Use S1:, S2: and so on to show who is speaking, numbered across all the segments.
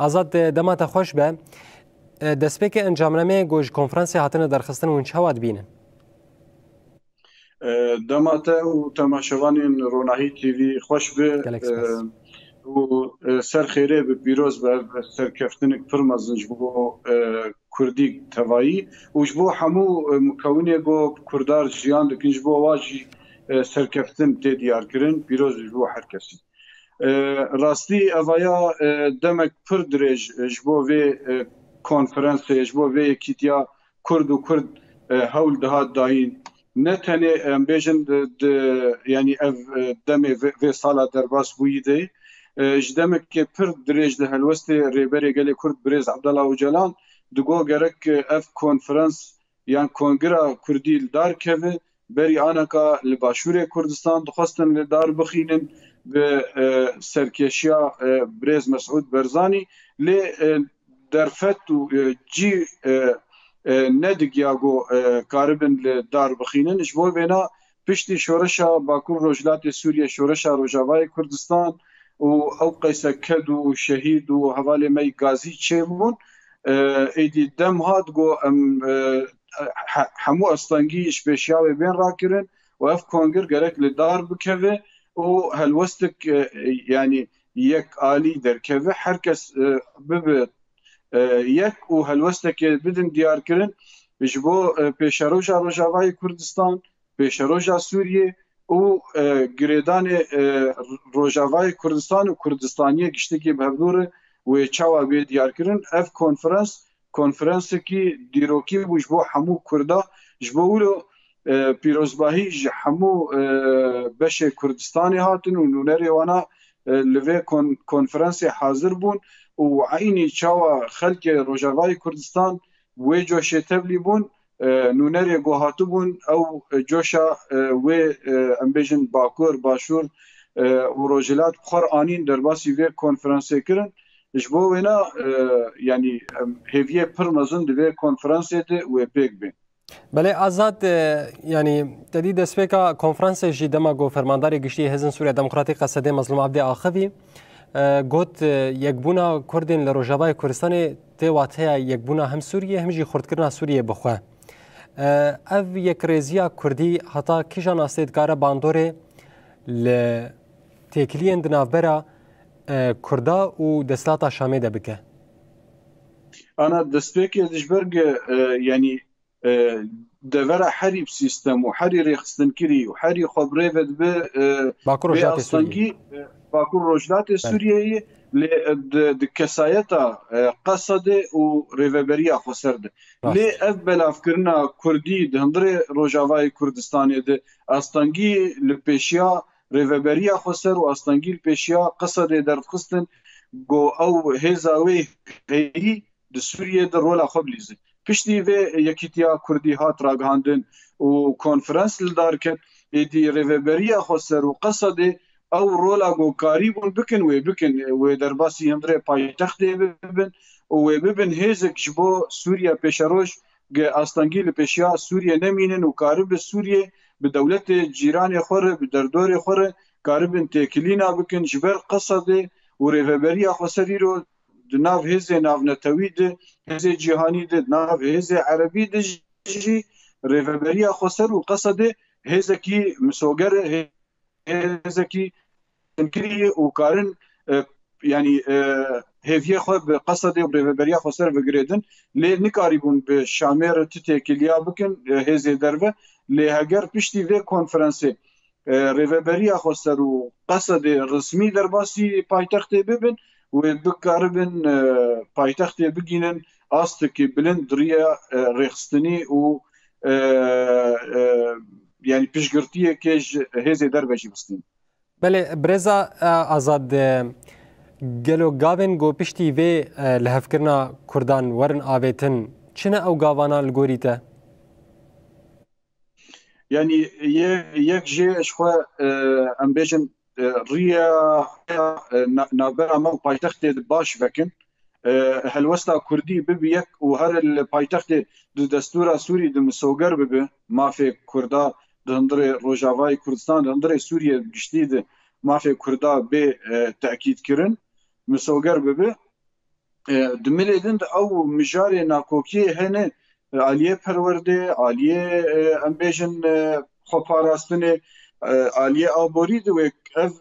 S1: آزاد دمات خوش به دەستپێکی ئەنجامنامەیە گۆژ کۆنفرانسی هاتنە دەرخستن و چاوات بینن
S2: دەماتە و تەماشەوانین ڕۆناهی تیڤی خۆش بێ و سەر خێرێ بە پیرۆز بە سەرکەفتنێک پڕ مەزنج بۆ کوردی تەوایی وش بۆ هەموو مکەونێک بۆ کوردار ژیان دەکەنج بۆ واژی سەرکەفتن تێ دیارکردن پیرۆزش بۆ هەر کەسی ڕاستی ئەڤەیە دەمێک پڕ درێژ ji بۆ vê konferansê ji bo vê yekîtiya Kurd û Kurd hewl dihat dayîn ne tenê em bêjin yanî ev demê vê sala derbas bûyî de ji demekê pir dirêj di helwestê rêberê gelê Kurd Birêz Ebdala Öcalan digo gerek ev konferans yan kongira Kurdî li dar keve berî aneka li Başûrê Kurdistan dixwastin li dar bixînin bi serkêşiya Birêz Mesûd Berzanî lê derfet û cî nedigiya got karibin li dar bixînin ji bo vêna piştî şoreşa Bakur Rojhilatê Sûriye şoreşa Rojavayê Kurdistan û ew qeyseked û şehîd û hevalê me gazî çêbûn êdî dem hat got em hemû astangî ji pêşiya wê bên rakirin û ev kongir gerek li dar bikeve û helwestek yanî yek alî derkeve herkes bibe yek û helwestekê bidin diyarkirin ji bo pêşeroja Rojavayê Kurdistan pêşeroja Sûriye û girêdanê Rojavayê Kurdistan û Kurdistaniyê giştekî bihevdûre wê çawa bê diyarkirin ev konferansekî dîrokî bû ji bo hemû Kurda ji bo wilo pîrozbahî ji hemû beşê Kurdistanê hatin û nûnerê wana li vê konferansê hazir bûn û aynî çawa xelkê Rojavayê Kurdistan wê coşê tevlî bûn nûnerê got hatibûn ew coşa wê em bêjin Bakur Başûr û Rojhilat xwar anîn derbasî vê konferansê kirin ji bo wêna yanî hêviyê pir mezin di vê konferansê de wê pêk bê
S1: Belê Azad yanî tedî destpêka konferansê jî dema got fermandarê giştî Hêzên Sûriya Demokratîk Qesedê Mezlûm Abdê Axivî got yekbûna Kurdên li Rojavayê Kurdistanê tê wateya yekbûna hem Sûriye hem jî xurtkirina Sûriye bixwe ev yekrêziya Kurdî heta kîjan astê dikare bandorê li têkiliyên di navbera Kurda û desthilata Şamê de bike
S2: ana destpêkê dijberge yanî devera herî sîstem û herî rêxistinkirî û herî xwebrêve dibe astangî Bakur Rojhilatê Sûriyeyê lê di kesayeta Qesedê û rêveberiya Xweser de lê ev belavkirina Kurdî di hundirê Rojavayê Kurdistanê de astangî li pêşiya rêveberiya Xweser û astangî li pêşiya Qesedê derdixistin got ew hêza wê heyî di Sûriyê de rola xwe bilîze piştî vê yekîtiya Kurdî hat ragihandin û konferans li dar ket êdî rêveberiya Xweser û Qesedê ew rola gotkarî bûn bikin wê derbasî hundirê paytextê bibin û wê bibin hêzek ji bo Sûriya pêşeroj astangî li pêşiya Sûriye nemînin û karib bi Sûriye bi dewletê cîranê xwe re bi derdorê xwe re karibin têkilîna bikin ji ber Qesedê û rêveberiya Xweser îro di nav hêzê navnetewî de hêzê cîhanî de nav hêzê erebî de jî rêveberiya Xweser û Qesedê hêzekî misoger hêzekî kirî û karin yanî hêviyê xwe bi Qesedê û rêveberiya Xweser bigirêdin lê nikarîbûn bi Şamê re ti têkiliya bikin hêzê derve lê heger piştî vê konferansê rêveberiya Xweser û Qesedê resmî derbasî paytextê bibin wê bikaribin paytextê bigînin astekî bilind diriya rêxistinî û yanî piştgirtiyekê ji hêzê derve jî bistîn
S1: Belê Birêza Azad gelo gavên got piştî vê lihevkirina Kurdan werin avêtin çi ne ew gavana li gorî te
S2: yanî yek jê ji xwe em bêjin rîya navbera me û paytextê baş vekin helwesta Kurdî bibe yek û her li paytextê di destûra Sûrî di misoger bibe mafê Kurda di hundirê Rojavayê Kurdistan di hundirê Sûriye giştî di mafê Kurda bê te'kîdkirin misoger bibe دملێدن ئەو مژارێ ناکۆکیە هەنێ عالیە پەروەردێ عالیە ئەم بێژن خۆپاراستنێ عالیە ئابۆری دوێک ئەv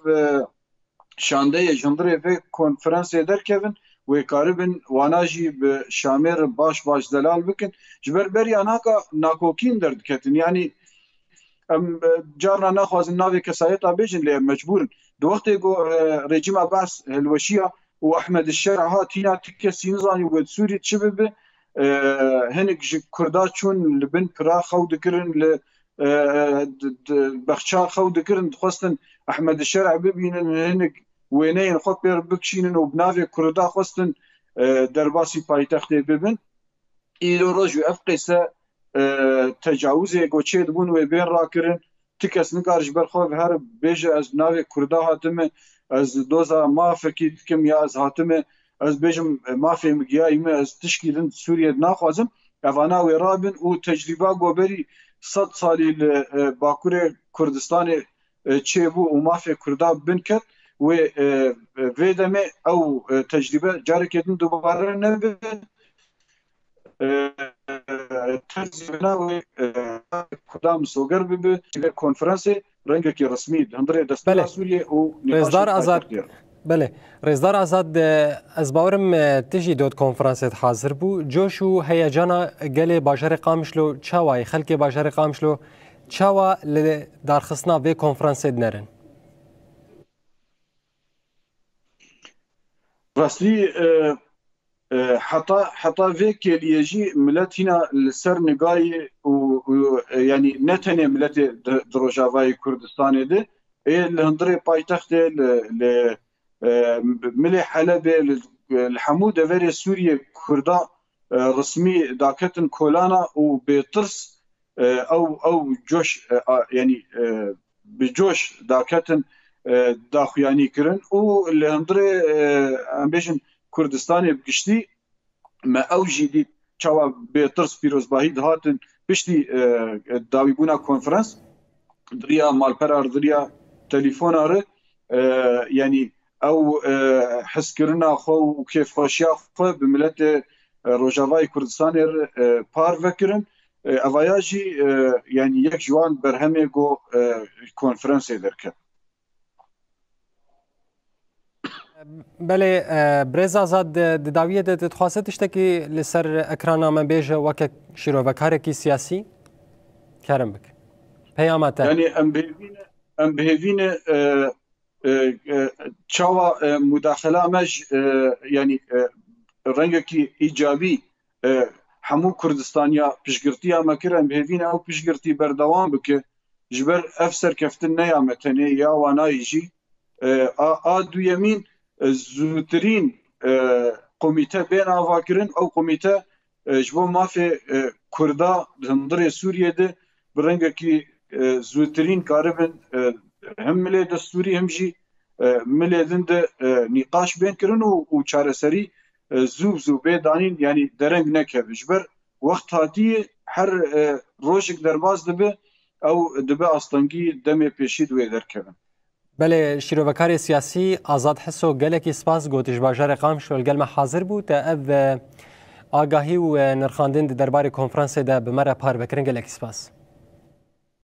S2: şandeyê jindirê vê konferansê derkevin wê karibin wana jî bi şamêr baş delal bikin ji ber beriya naka nakokîn derdiketin yanî em carna naxwazin navê kesayeta bêjin lê mecbûrin di wextê got rejîma Baş hilweşiya û Ehmed Şer hatîna tike sînzanî wê Sûrî çi bibe hinek ji Kurda çûn li bin pira xew dikirin li bexça xew dikirin dixwestin Ehmed Şer bibînin hinek wêneyên xwe pêr bikişînin û bi navê Kurda xwestin derbasî paytextê bibin îro roj û ev qîse tecawuzê goçê dibûn wê bên rakirin ti kes nikar ji ber xwe her bêje ez bi navê Kurda hatime ez doza mafekî dikim ya ez hatime ez bêjim mafê migiyayî me ez tişkîlin Sûriye naxwazim evana wê rabin û tecrîba goberî 100 salî li Bakurê Kurdistanê çêbû û mafê Kurda binket wê vê demê ew tecrîbe carekê din dubare nebe terzîbina wê Kurda misoger bibe vê konferansê rengekî resmî hundirê destpêka Sûriye û
S1: Rêzdar Azad Belê Rêzdar Azad ez bawerim tu jî dot konferansê hazir bû coş û heyecana gelê bajarê Qamişlo çawa ye xelkê bajarê Qamişlo çawa li darxistina vê konferansê dinerin
S2: rastî heta vê kêliye jî millet hîna li ser nigayê û yanî ne tenê milletê di Rojavayê Kurdistanê de ê li hundirê paytextê li milê Helebê li hemû deverê Sûriye Kurda resmî daketin kolana û bêtirs ew coş yanî bi coş daketin daxuyanî kirin û li hundirê em bêjin Kurdistanê giştî me ew jî dît çawa bêtirs pîrozbahî dihatin piştî dawîbûna konferans diriya malpera diriya telefona re yanî ew hezkirina xwe û kêfxweşiya xwe bi miletê Rojavayê Kurdistanê re par vekirin evaya jî yanî yek ji wan berhemê got konferansê derket.
S1: Belê Birêz Azad di dawiyê de dixwaze tiştekî li ser ekrana me bêje weke şîrovekarekî siyasî kerim bike peyama te
S2: yanî em bihêvîne çawa mudaxela me yanî rengekî îcabî hemû Kurdistaniya piştgirtiya me kir em bihêvîne ew piştgirtî berdewam bike ji ber ev serkeftin neya me tenê ya wanayî jî a duyemîn zûtirîn komîte bên avakirin ew komîte ji bo mafê Kurda hundirê Sûriye de bi rengekî zûtirîn karibin hem milê destûrî hem jî milê din de nîqaş bên kirin û çareserî zû bê danîn yanî dereng nekeve ji ber wext hatiye her rojek derbas dibe ew dibe astengî demê pêşî wê derkevin.
S1: Belê şîrovekarê siyasî Azad Hiso gelekî spas got ji bajarê Qamişlo li gel me hazir bû te ev agahî û nirxandin di derbarê konferansê de bi me re par vekirin gelekî spas.